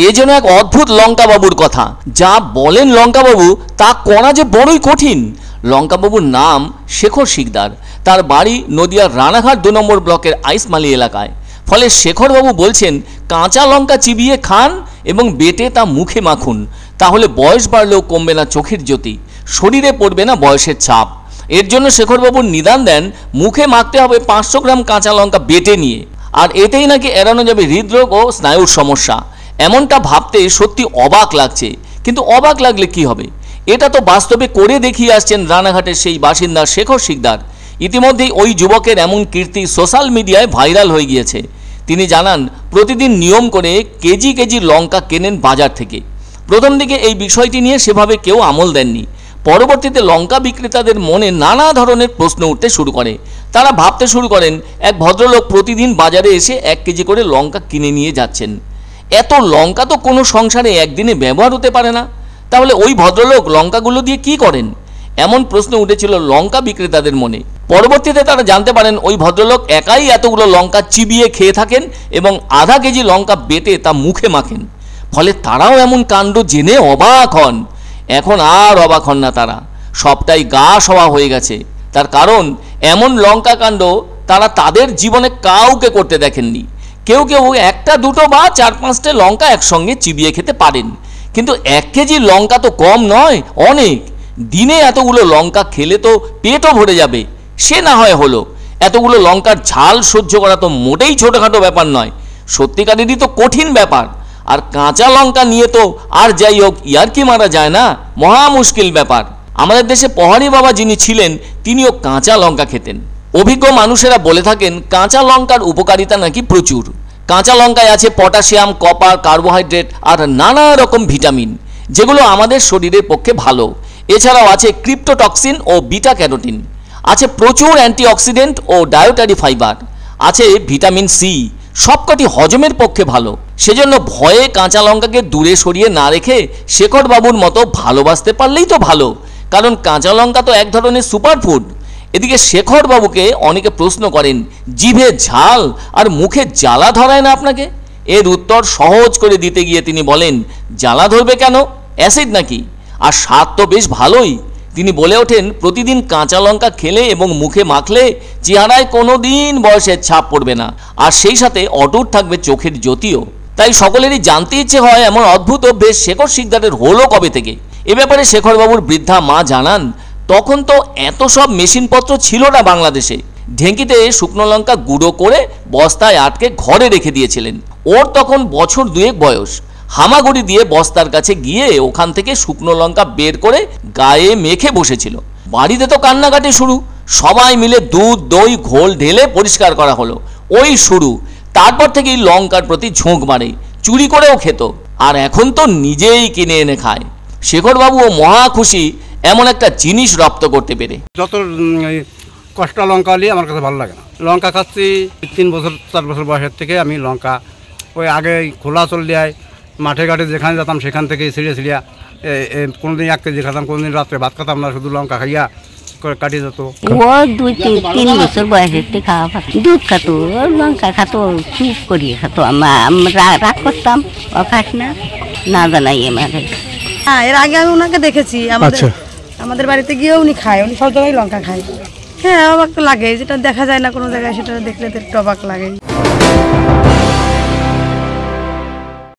এ যেন এক অদ্ভুত লঙ্কাবাবুর কথা। যা বলেন লঙ্কাবাবু তা করা যে বড়ই কঠিন। লঙ্কাবাবুর নাম শেখর শিকদার। তার বাড়ি নদিয়ার রানাঘাট 2 নম্বর ব্লকের আইসমালি এলাকায়। ফলে শেখরবাবু বলছেন, কাঁচা লঙ্কা চিবিয়ে খান এবং বেটে তা মুখে মাখুন, তাহলে বয়স বাড়লেও কমবে না চোখের জ্যোতি, শরীরে পড়বে না বয়সের ছাপ। এর জন্য শেখরবাবুর নিদান দেন, মুখে মাখতে হবে 500 গ্রাম কাঁচা লঙ্কা বেটে নিয়ে। আর এতেই নাকি এড়ানো যাবে হৃদরোগ ও স্নায়ুর সমস্যা। এমনটা ভাবতে সত্যি অবাক লাগছে, কিন্তু অবাক লাগলে কি হবে, এটা তো বাস্তবে করে দেখিয়ে আসছেন রানাঘাটের সেই বাসিন্দা শেখর শিকদার। ইতিমধ্যেই ওই যুবকের এমন কীর্তি সোশ্যাল মিডিয়ায় ভাইরাল হয়ে গিয়েছে। তিনি জানান, প্রতিদিন নিয়ম করে কেজি কেজি লঙ্কা কেনেন বাজার থেকে। প্রথম দিকে এই বিষয়টি নিয়ে সেভাবে কেউ আমল দেননি। পরবর্তীতে লঙ্কা বিক্রেতাদের মনে নানা ধরনের প্রশ্ন উঠতে শুরু করে। তারা ভাবতে শুরু করেন, এক ভদ্রলোক প্রতিদিন বাজারে এসে 1 কেজি করে লঙ্কা কিনে নিয়ে যাচ্ছেন। এত লঙ্কা তো কোনো সংসারে একদিনে ব্যবহার হতে পারে না, তাহলে ওই ভদ্রলোক লঙ্কাগুলো দিয়ে কি করেন? এমন প্রশ্ন উঠেছিল লঙ্কা বিক্রেতাদের মনে। পরবর্তীতে তারা জানতে পারেন, ওই ভদ্রলোক একাই এতগুলো লঙ্কা চিবিয়ে খেয়ে থাকেন এবং আধা কেজি লঙ্কা বেটে তা মুখে মাখেন। ফলে তারাও এমন কাণ্ড জেনে অবাক হন। এখন আর অবাক হন না তারা, সবটাই গা সওয়া হয়ে গেছে। তার কারণ, এমন লঙ্কা কাণ্ড তারা তাদের জীবনে কাউকে করতে দেখেননি। কেউ কেউ 1টা 2টো বা 4-5টে লঙ্কা একসঙ্গে চিবিয়ে খেতে পারেন, কিন্তু 1 কেজি লঙ্কা তো কম নয়, অনেক। দিনে এতগুলো লঙ্কা খেলে তো পেটও ভরে যাবে, সে না হয় হলো। এতগুলো লঙ্কার ঝাল সহ্য করা তো মোটেই ছোটোখাটো ব্যাপার নয়, সত্যিকারেরই তো কঠিন ব্যাপার। আর কাঁচা লঙ্কা নিয়ে তো আর যাই হোক ইয়ার্কি মারা যায় না, মহা মুশকিল ব্যাপার। আমাদের দেশে পহারি বাবা যিনি ছিলেন, তিনিও কাঁচা লঙ্কা খেতেন। অভিজ্ঞ মানুষেরা বলে থাকেন, কাঁচা লঙ্কার উপকারিতা নাকি প্রচুর। কাঁচা লঙ্কায় আছে পটাশিয়াম, কপার, কার্বোহাইড্রেট আর নানা রকম ভিটামিন, যেগুলো আমাদের শরীরের পক্ষে ভালো। এছাড়াও আছে ক্রিপ্টোটক্সিন ও বিটা ক্যারোটিন, আছে প্রচুর অ্যান্টিঅক্সিডেন্ট ও ডায়েটারি ফাইবার, আছে ভিটামিন সি, সবকটি হজমের পক্ষে ভালো। সেজন্য ভয়ে কাঁচা লঙ্কাকে দূরে সরিয়ে না রেখে শেখর বাবুর মতো ভালোবাসতে পারলেই তো ভালো, কারণ কাঁচা লঙ্কা তো এক ধরনের সুপারফুড। এদিকে শেখর বাবুকে অনেকে প্রশ্ন করেন, জিভে ঝাল আর মুখে জ্বালা ধরায় না আপনাকে? এর উত্তর সহজ করে দিতে গিয়ে তিনি বলেন, জ্বালা ধরবে কেন, অ্যাসিড নাকি? আর স্বাদ তো বেশ ভালোই। তিনি বলে ওঠেন, প্রতিদিন কাঁচা লঙ্কা খেলে এবং মুখে মাখলে চেহারায় কোনো দিন বয়সের ছাপ পড়বে না, আর সেই সাথে অটুট থাকবে চোখের জ্যোতিও। তাই সকলেরই জানতে ইচ্ছে হয়, এমন অদ্ভুত অভ্যেস শেখর শিকদারের হলো কবে থেকে। এ ব্যাপারে শেখরবাবুর বৃদ্ধা মা জানান, তখন তো এত সব মেশিনপত্র ছিল না বাংলাদেশে। ঢেঁকিতে শুকনো লঙ্কা গুঁড়ো করে বস্তায় আটকে ঘরে রেখে দিয়েছিলেন। ওর তখন বছর 2 বয়স। হামাগুড়ি দিয়ে বস্তার কাছে গিয়ে ওখান থেকে শুকনো লঙ্কা বের করে গায়ে মেখে বসেছিল। বাড়িতে তো কান্নাকাটি শুরু। সবাই মিলে দুধ, দই, ঘোল ঢেলে পরিষ্কার করা হলো। ওই শুরু। তারপর থেকেই লঙ্কার প্রতি ঝোঁক বাড়ে, চুরি করেও খেত, আর এখন তো নিজেই কিনে এনে খায়। শেখরবাবুও মহা খুশি এমন একটা জিনিস রপ্ত করতে পেরে। যত কষ্টা লঙ্কা নিয়ে আমার কাছে ভালো লাগে না। লঙ্কা খাচ্ছি 3 বছর 4 বছর বয়সের থেকে আমি লঙ্কা, ওই আগে খোলা চল দেয় মাঠে ঘাটে যেখানে যেতাম সেখান থেকে ছিঁড়ে ছিঁড়িয়া কোনোদিন 1 কেজি খেতাম, কোনোদিন রাত্রে ভাত খেতাম না, শুধু লঙ্কা খাইয়া কাটিয়ে যেত। ও 2-3 বছর বয়সের থেকে খাওয়া দুধ খাতো, লঙ্কা খাতো, চুপ করিয়ে খাতো। আমরা রাগ করতাম, ও খাস না, না জানাই আমাকে। হ্যাঁ, এর আগে আমি ওনাকে দেখেছি, আমাদের বাড়িতে গিয়ে উনি খায়, উনি সব জায়গায় লঙ্কা খায়। হ্যাঁ, অবাক তো লাগে, যেটা দেখা যায় না কোনো জায়গায়, সেটা দেখলে তো একটু অবাক লাগে।